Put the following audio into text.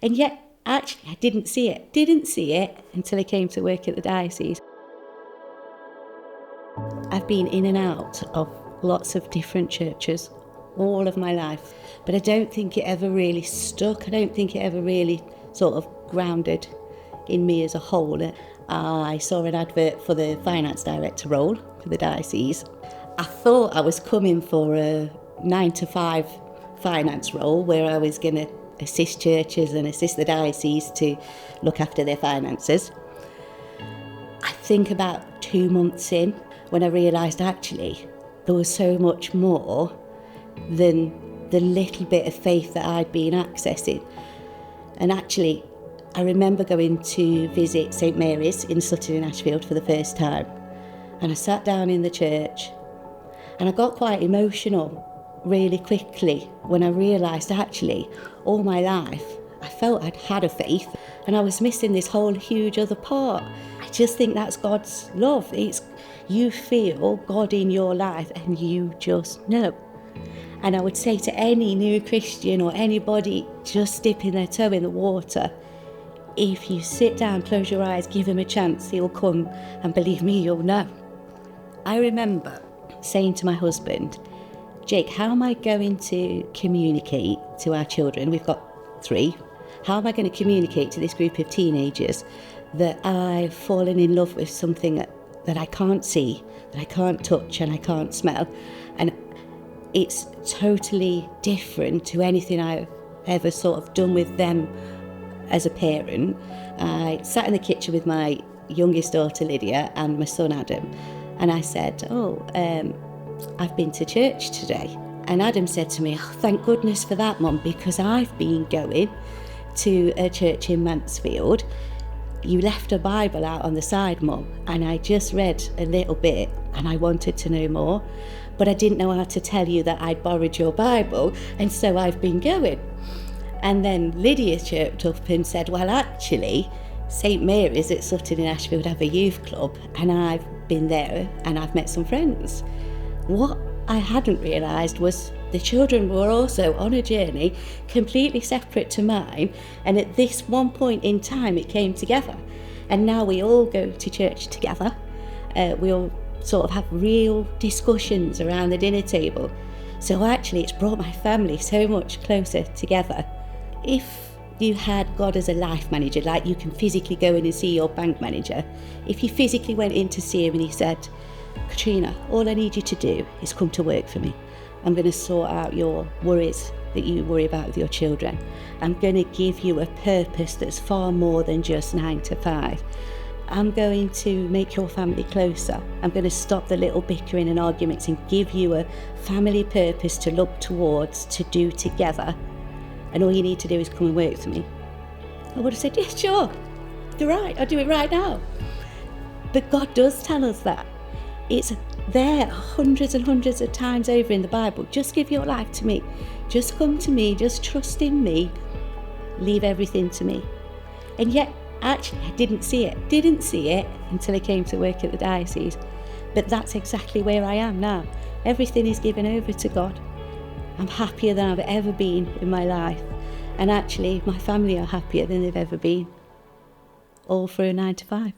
And yet, actually, I didn't see it until I came to work at the diocese. I've been in and out of lots of different churches all of my life, but I don't think it ever really stuck. I don't think it ever really sort of grounded in me as a whole. I saw an advert for the finance director role for the diocese. I thought I was coming for a 9-to-5 finance role where I was going to assist churches and assist the diocese to look after their finances. I think about 2 months in when I realised actually there was so much more than the little bit of faith that I'd been accessing. And actually, I remember going to visit St Mary's in Sutton in Ashfield for the first time. And I sat down in the church and I got quite emotional really quickly when I realised actually all my life I felt I'd had a faith and I was missing this whole huge other part. I just think that's God's love. It's you feel God in your life and you just know. And I would say to any new Christian or anybody just dipping their toe in the water, if you sit down, close your eyes, give him a chance, he'll come, and believe me, you'll know. I remember saying to my husband, Jake, how am I going to communicate to our children? We've got 3. How am I going to communicate to this group of teenagers that I've fallen in love with something that I can't see, that I can't touch and I can't smell? And it's totally different to anything I've ever sort of done with them as a parent. I sat in the kitchen with my youngest daughter Lydia and my son Adam, and I said, I've been to church today. And Adam said to me, thank goodness for that, Mum, because I've been going to a church in Mansfield. You left a Bible out on the side, Mum, and I just read a little bit and I wanted to know more, but I didn't know how to tell you that I'd borrowed your Bible, and so I've been going. And then Lydia chirped up and said, well, actually, St Mary's at Sutton in Ashfield have a youth club, and I've been there and I've met some friends. What I hadn't realised was the children were also on a journey completely separate to mine, and at this one point in time it came together, and now we all go to church together. We all sort of have real discussions around the dinner table. So actually it's brought my family so much closer together. If you had God as a life manager, like you can physically go in and see your bank manager, if you physically went in to see him and he said, Katrina, all I need you to do is come to work for me. I'm going to sort out your worries that you worry about with your children. I'm going to give you a purpose that's far more than just 9 to 5. I'm going to make your family closer. I'm going to stop the little bickering and arguments and give you a family purpose to look towards, to do together. And all you need to do is come and work for me. I would have said, yeah, sure. You're right. I'll do it right now. But God does tell us that. It's there hundreds and hundreds of times over in the Bible. Just give your life to me. Just come to me. Just trust in me. Leave everything to me. And yet, actually, I didn't see it until I came to work at the diocese. But that's exactly where I am now. Everything is given over to God. I'm happier than I've ever been in my life. And actually, my family are happier than they've ever been. All through 9 to 5.